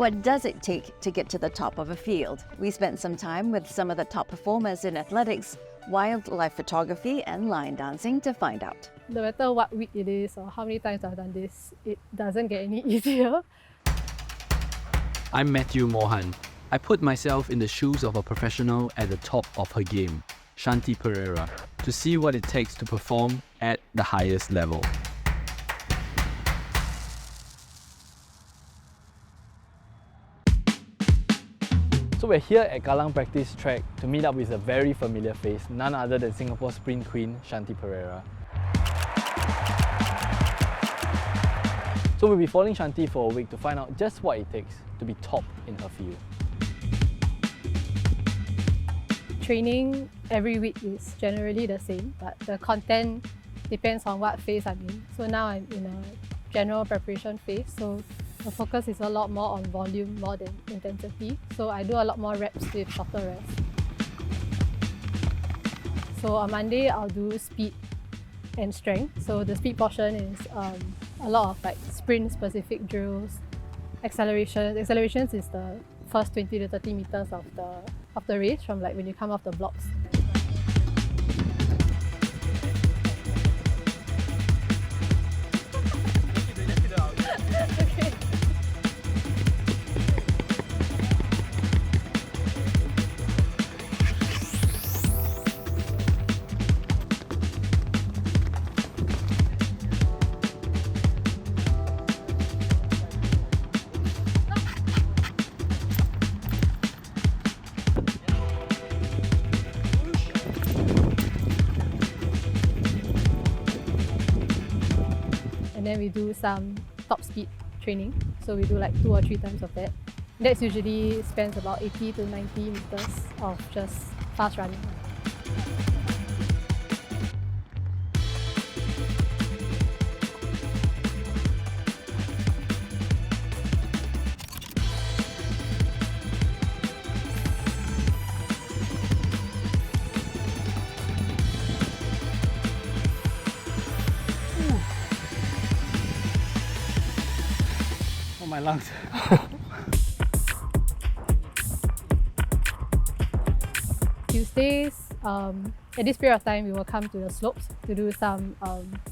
What does it take to get to the top of a field? We spent some time with some of the top performers in athletics, wildlife photography, and line dancing to find out. No matter what week it is or how many times I've done this, it doesn't get any easier. I'm Matthew Mohan. I put myself in the shoes of a professional at the top of her game, Shanti Pereira, to see what it takes to perform at the highest level. So we're here at Kallang Practice Track to meet up with a very familiar face, none other than Singapore sprint queen Shanti Pereira. So we'll be following Shanti for a week to find out just what it takes to be top in her field. Training every week is generally the same, but the content depends on what phase I'm in. So now I'm in a general preparation phase, so the focus is a lot more on volume more than intensity. So I do a lot more reps with shorter rests. So on Monday, I'll do speed and strength. So the speed portion is a lot of like sprint-specific drills, accelerations. Accelerations is the first 20 to 30 meters of the race from like when you come off the blocks. And then we do some top speed training. So we do like 2 or 3 times of that. That's usually spends about 80 to 90 meters of just fast running. Oh, my lungs. Tuesdays, at this period of time, we will come to the slopes to do some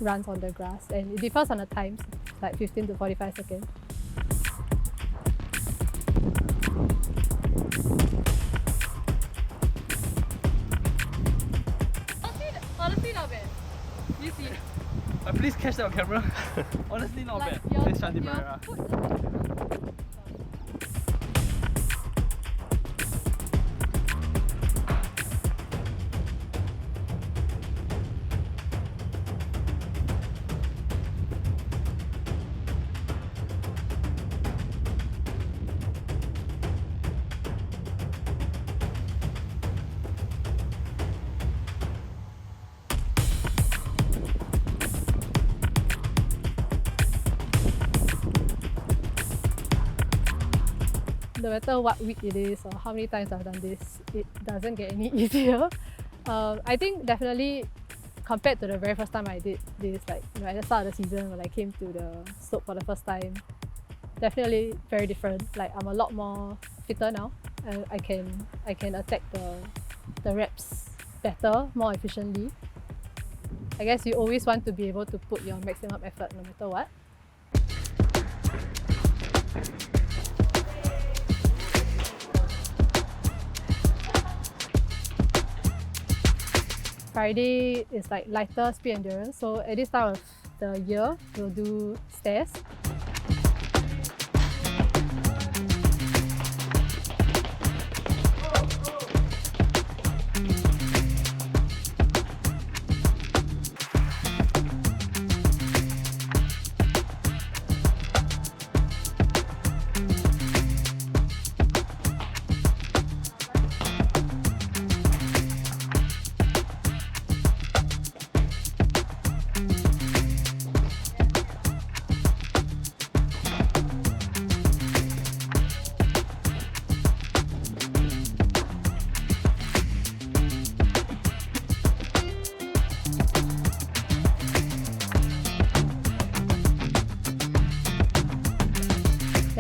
runs on the grass, and it differs on the times, like 15 to 45 seconds. Honestly, not bad. You see? Please catch that on camera. Honestly, not bad. This Shanti Pereira. No matter what week it is or how many times I've done this, it doesn't get any easier. I think definitely compared to the very first time I did this, like at the start of the season when I came to the slope for the first time, definitely very different. Like I'm a lot more fitter now. I can attack the reps better, more efficiently. I guess you always want to be able to put your maximum effort no matter what. Friday is like lighter speed endurance. So at this time of the year, we'll do stairs.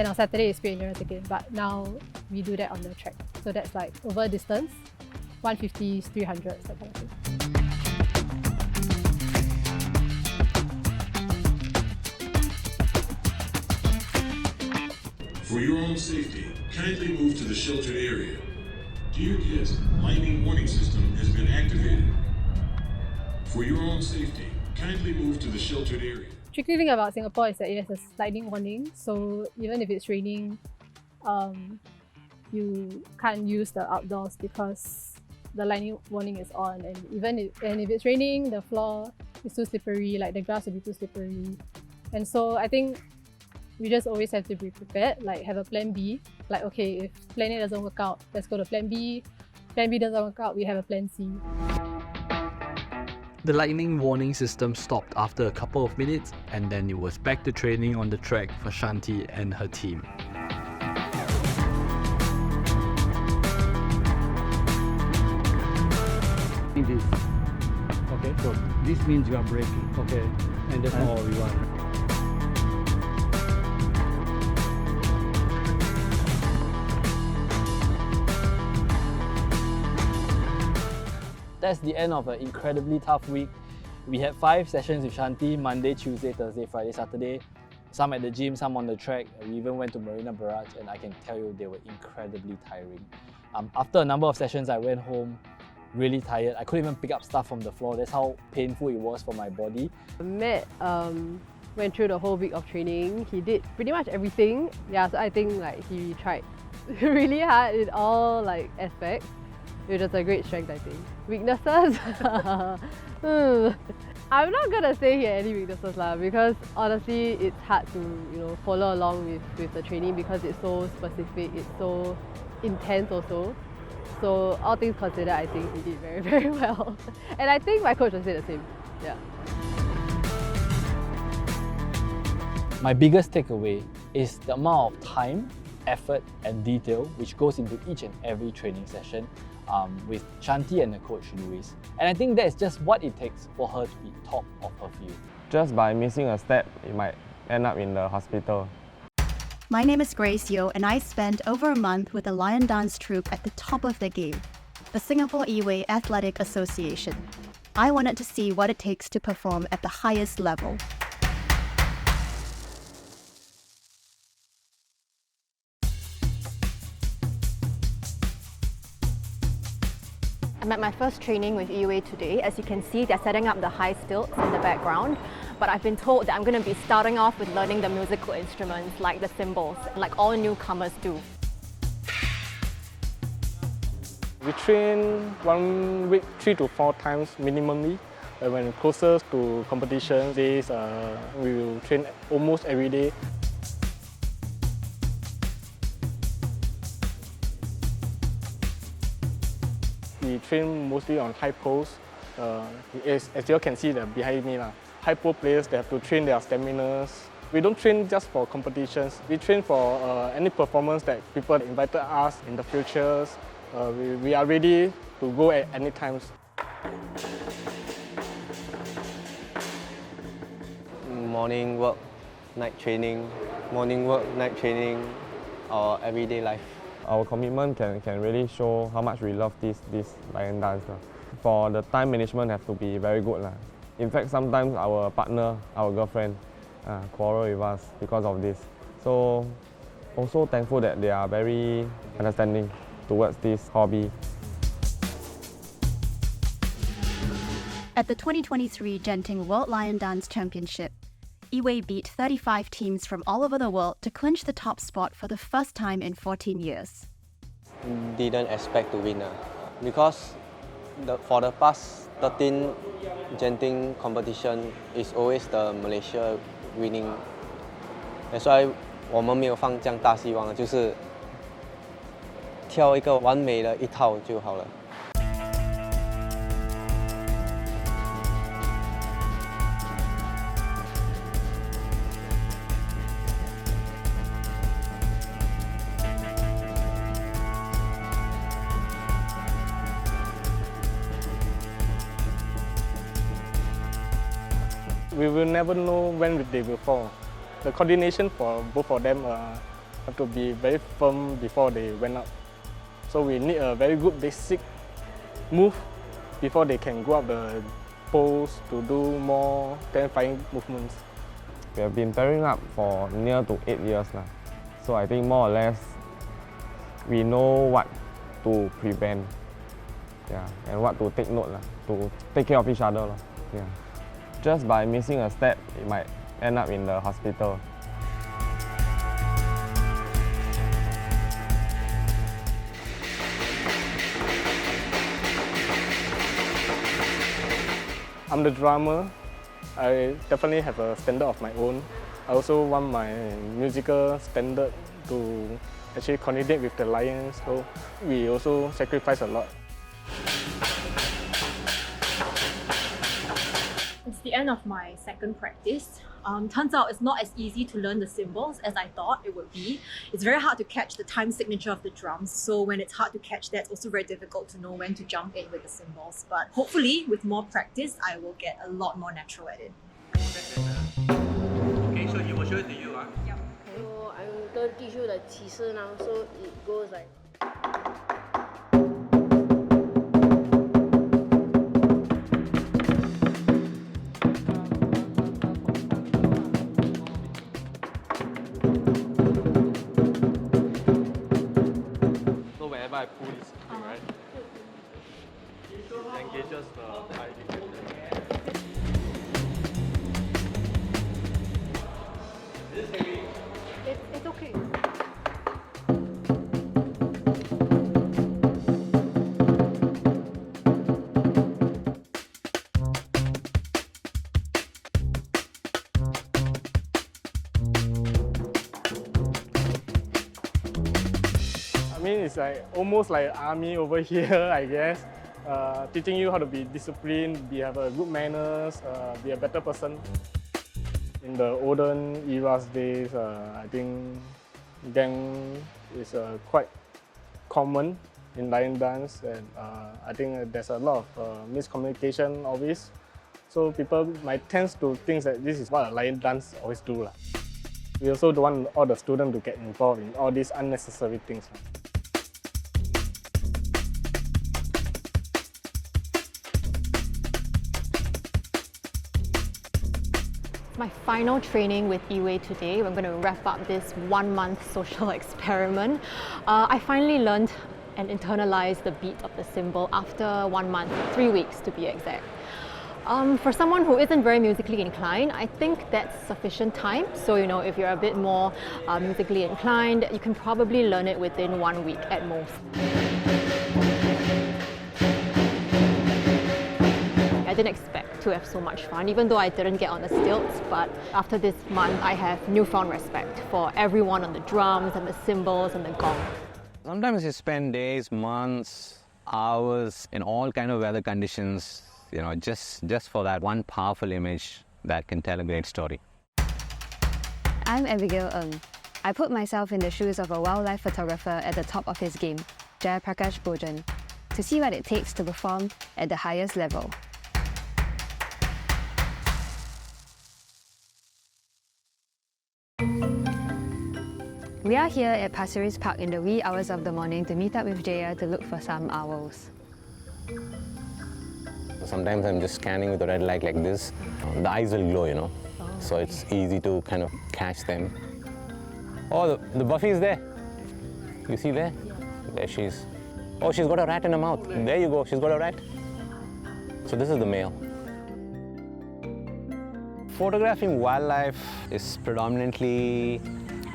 on Saturday it's free and ticket, but now we do that on the track. So that's like over distance, 150s, 300s, that kind of thing. For your own safety, kindly move to the sheltered area. Dear guest, lightning warning system has been activated. For your own safety, kindly move to the sheltered area. Tricky thing about Singapore is that it has a lightning warning, so even if it's raining, you can't use the outdoors because the lightning warning is on, and if it's raining, the floor is too slippery, like the grass will be too slippery. And so I think we just always have to be prepared, like have a plan B. Like, okay, if plan A doesn't work out, let's go to plan B. Plan B doesn't work out, we have a plan C. The lightning warning system stopped after a couple of minutes, and then it was back to training on the track for Shanti and her team. This. Okay, so this means you are braking. Okay, and that's all we want. That's the end of an incredibly tough week. We had 5 sessions with Shanti, Monday, Tuesday, Thursday, Friday, Saturday. Some at the gym, some on the track. We even went to Marina Barrage, and I can tell you they were incredibly tiring. After a number of sessions, I went home really tired. I couldn't even pick up stuff from the floor. That's how painful it was for my body. Matt went through the whole week of training. He did pretty much everything. Yeah, so I think like he tried really hard in all like aspects, which is a great strength, I think. Weaknesses? I'm not gonna say he had any weaknesses lah, because honestly it's hard to follow along with the training because it's so specific, it's so intense also. So all things considered, I think he did very, very well. And I think my coach will say the same. Yeah. My biggest takeaway is the amount of time, effort and detail which goes into each and every training session with Shanti and the coach Louis. And I think that's just what it takes for her to be top of her field. Just by missing a step, it might end up in the hospital. My name is Grace Yeo, and I spent over a month with the Lion Dance troupe at the top of the game, the Singapore Yi-Wei Athletic Association. I wanted to see what it takes to perform at the highest level. I'm at my first training with Yi-Wei today. As you can see, they're setting up the high stilts in the background. But I've been told that I'm going to be starting off with learning the musical instruments like the cymbals, like all newcomers do. We train 1 week 3 to 4 times minimally. When closer to competition days, we will train almost every day. We train mostly on high poles. As you can see behind me, high pole players, they have to train their stamina. We don't train just for competitions. We train for any performance that people invited us in the future. We are ready to go at any time. Morning work, night training, morning work, night training, or everyday life. Our commitment can really show how much we love this lion dance. For the time management have to be very good. In fact, sometimes our partner, our girlfriend, quarrel with us because of this. So also thankful that they are very understanding towards this hobby. At the 2023 Genting World Lion Dance Championship, Yi-Wei beat 35 teams from all over the world to clinch the top spot for the first time in 14 years. Didn't expect to win because for the past 13 Genting competition is always the Malaysia winning. That's why 我们没有放这样大希望，就是跳一个完美的一套就好了。We will never know when they will fall. The coordination for both of them have to be very firm before they went up. So we need a very good basic move before they can go up the poles to do more terrifying movements. We have been pairing up for near to 8 years now. So I think more or less we know what to prevent, and what to take note, to take care of each other. Just by missing a step, it might end up in the hospital. I'm the drummer. I definitely have a standard of my own. I also want my musical standard to actually coordinate with the Lions, so we also sacrifice a lot. It's the end of my second practice. Turns out it's not as easy to learn the cymbals as I thought it would be. It's very hard to catch the time signature of the drums, so when it's hard to catch that, it's also very difficult to know when to jump in with the cymbals. But hopefully, with more practice, I will get a lot more natural at it. Okay, so he will show it to you. Yep. So I'm going to teach you the 起势 now, so it goes like... So whenever I pull this thing, right, it engages the high degree. Is this heavy? It's okay. I mean, it's like almost like army over here, I guess. Teaching you how to be disciplined, have a good manners, be a better person. In the olden era's days, I think gang is quite common in lion dance, and I think there's a lot of miscommunication always. So people might tend to think that this is what a lion dance always do. We also don't want all the students to get involved in all these unnecessary things. My final training with Yi-Wei today. We're going to wrap up this 1 month social experiment. I finally learned and internalized the beat of the cymbal after 1 month, 3 weeks to be exact. For someone who isn't very musically inclined, I think that's sufficient time. So, if you're a bit more musically inclined, you can probably learn it within 1 week at most. I didn't expect to have so much fun, even though I didn't get on the stilts, but after this month, I have newfound respect for everyone on the drums and the cymbals and the gong. Sometimes you spend days, months, hours in all kind of weather conditions, just for that one powerful image that can tell a great story. I'm Abigail Ng. I put myself in the shoes of a wildlife photographer at the top of his game, Jayaprakash Bojan, to see what it takes to perform at the highest level. We are here at Pasir Ris Park in the wee hours of the morning to meet up with Jaya to look for some owls. Sometimes I'm just scanning with a red light like this. The eyes will glow, so it's easy to kind of catch them. Oh, the Buffy is there. You see there? There she is. Oh, she's got a rat in her mouth. There you go, she's got a rat. So this is the male. Photographing wildlife is predominantly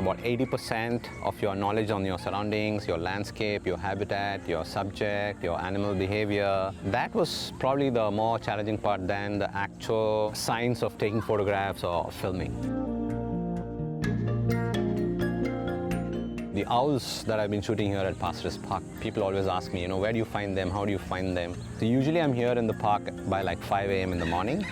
about 80% of your knowledge on your surroundings, your landscape, your habitat, your subject, your animal behavior. That was probably the more challenging part than the actual science of taking photographs or filming. The owls that I've been shooting here at Pasir Ris Park, people always ask me, where do you find them, how do you find them? So usually I'm here in the park by like 5 a.m. in the morning,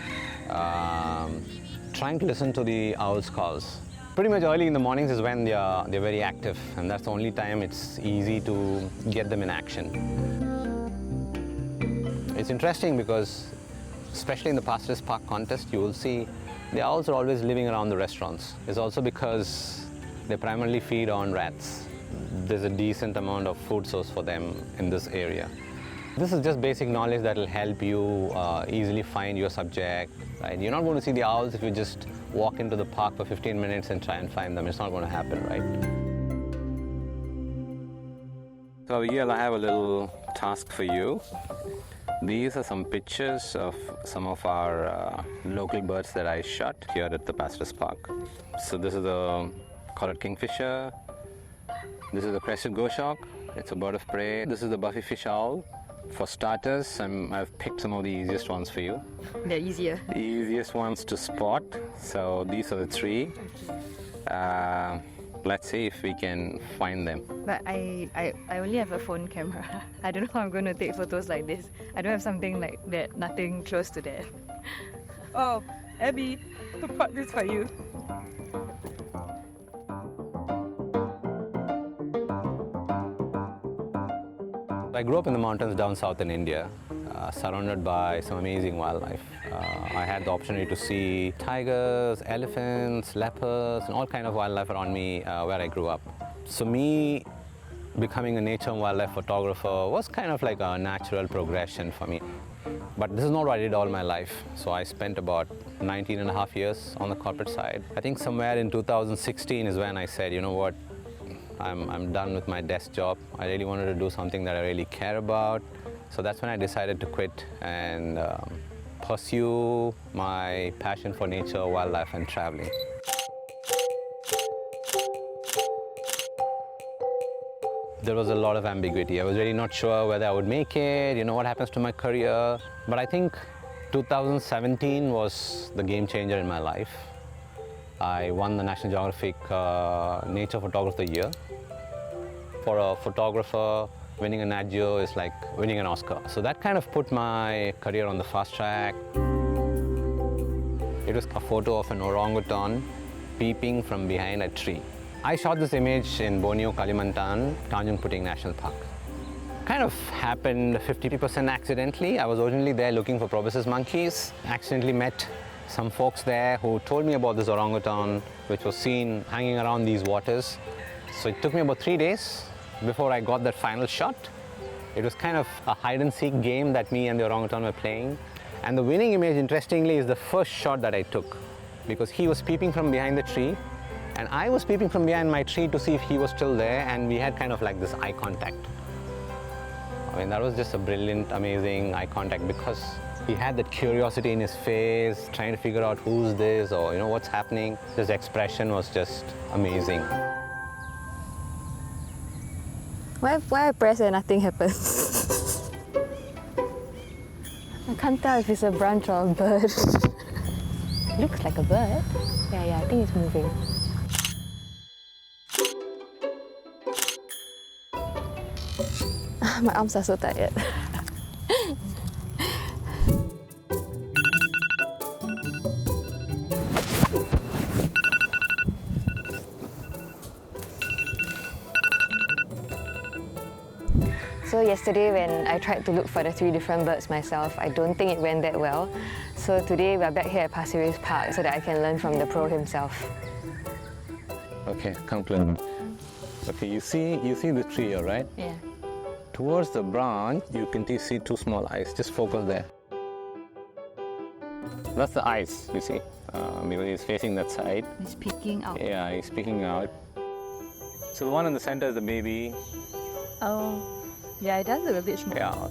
trying to listen to the owls' calls. Pretty much early in the mornings is when they're very active, and that's the only time it's easy to get them in action. It's interesting because, especially in the Pasir Ris Park contest, you will see the owls are always living around the restaurants. It's also because They primarily feed on rats. There's a decent amount of food source for them in this area. This is just basic knowledge that will help you easily find your subject. Right? You're not going to see the owls if you just walk into the park for 15 minutes and try and find them. It's not going to happen, right? So here I have a little task for you. These are some pictures of some of our local birds that I shot here at the Pastures Park. So this is the collared kingfisher. This is the crested goshawk. It's a bird of prey. This is the buffyfish owl. For starters, I've picked some of the easiest ones for you. They're easier. The easiest ones to spot. So these are the three. Let's see if we can find them. But I only have a phone camera. I don't know how I'm going to take photos like this. I don't have something like that, nothing close to that. Oh, Abby, who brought this for you? I grew up in the mountains down south in India, surrounded by some amazing wildlife. I had the opportunity to see tigers, elephants, leopards, and all kinds of wildlife around me where I grew up. So me becoming a nature and wildlife photographer was kind of like a natural progression for me. But this is not what I did all my life. So I spent about 19 and a half years on the corporate side. I think somewhere in 2016 is when I said, you know what, I'm done with my desk job. I really wanted to do something that I really care about. So that's when I decided to quit and pursue my passion for nature, wildlife, and traveling. There was a lot of ambiguity. I was really not sure whether I would make it, you know, what happens to my career. But I think 2017 was the game changer in my life. I won the National Geographic Nature Photographer of the Year. For a photographer, winning a Nat Geo is like winning an Oscar. So that kind of put my career on the fast track. It was a photo of an orangutan peeping from behind a tree. I shot this image in Borneo, Kalimantan, Tanjung Puting National Park. Kind of happened 50% accidentally. I was originally there looking for proboscis monkeys. Accidentally met some folks there who told me about this orangutan, which was seen hanging around these waters. So it took me about 3 days before I got that final shot. It was kind of a hide and seek game that me and the orangutan were playing. And the winning image, interestingly, is the first shot that I took, because he was peeping from behind the tree and I was peeping from behind my tree to see if he was still there, and we had kind of like this eye contact. I mean, that was just a brilliant, amazing eye contact, because he had that curiosity in his face, trying to figure out who's this or, you know, what's happening. His expression was just amazing. Why I press and nothing happens? I can't tell if it's a branch or a bird. Looks like a bird. Yeah, I think it's moving. My arms are so tired. So yesterday when I tried to look for the 3 different birds myself, I don't think it went that well. So today we're back here at Pasir Ris Park so that I can learn from the pro himself. Okay, come closer. Okay, you see the tree here, right? Yeah. Towards the branch, you can see 2 small eyes. Just focus there. That's the eyes, you see. Because he's facing that side. He's peeking out. Yeah, he's peeking out. So the one in the center is the baby. Oh. Yeah, it does look a bit small. Yeah.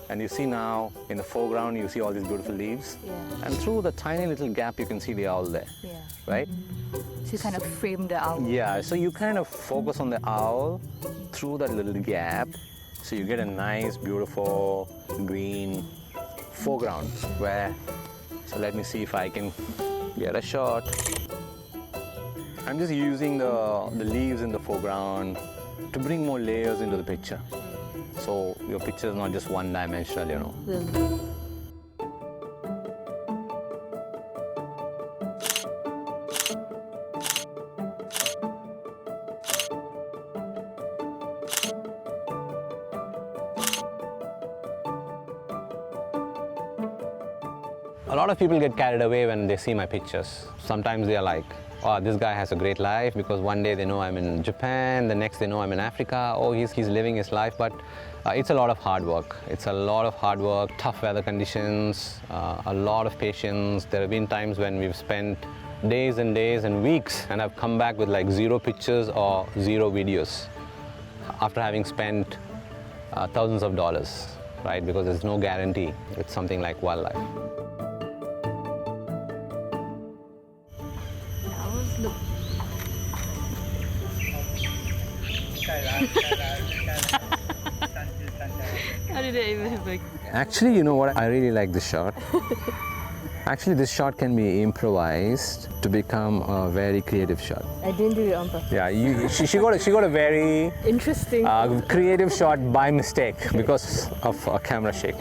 And you see now, in the foreground, you see all these beautiful leaves. Yeah. And through the tiny little gap, you can see the owl there. Yeah. Right? So you kind of frame the owl. Yeah, so you kind of focus on the owl through that little gap. So you get a nice, beautiful, green foreground where, so let me see if I can get a shot. I'm just using the leaves in the foreground to bring more layers into the picture. So your picture is not just one-dimensional, you know. A lot of people get carried away when they see my pictures. Sometimes they are like, oh, this guy has a great life, because one day they know I'm in Japan, the next they know I'm in Africa, oh, he's living his life. But it's a lot of hard work. It's a lot of hard work, tough weather conditions, a lot of patience. There have been times when we've spent days and days and weeks and I've come back with like 0 pictures or 0 videos after having spent thousands of dollars, right? Because there's no guarantee with something like wildlife. How did it even have like... Actually, you know what? I really like this shot. Actually, this shot can be improvised to become a very creative shot. I didn't do it on purpose. Yeah, she got a very interesting creative shot by mistake because of a camera shake.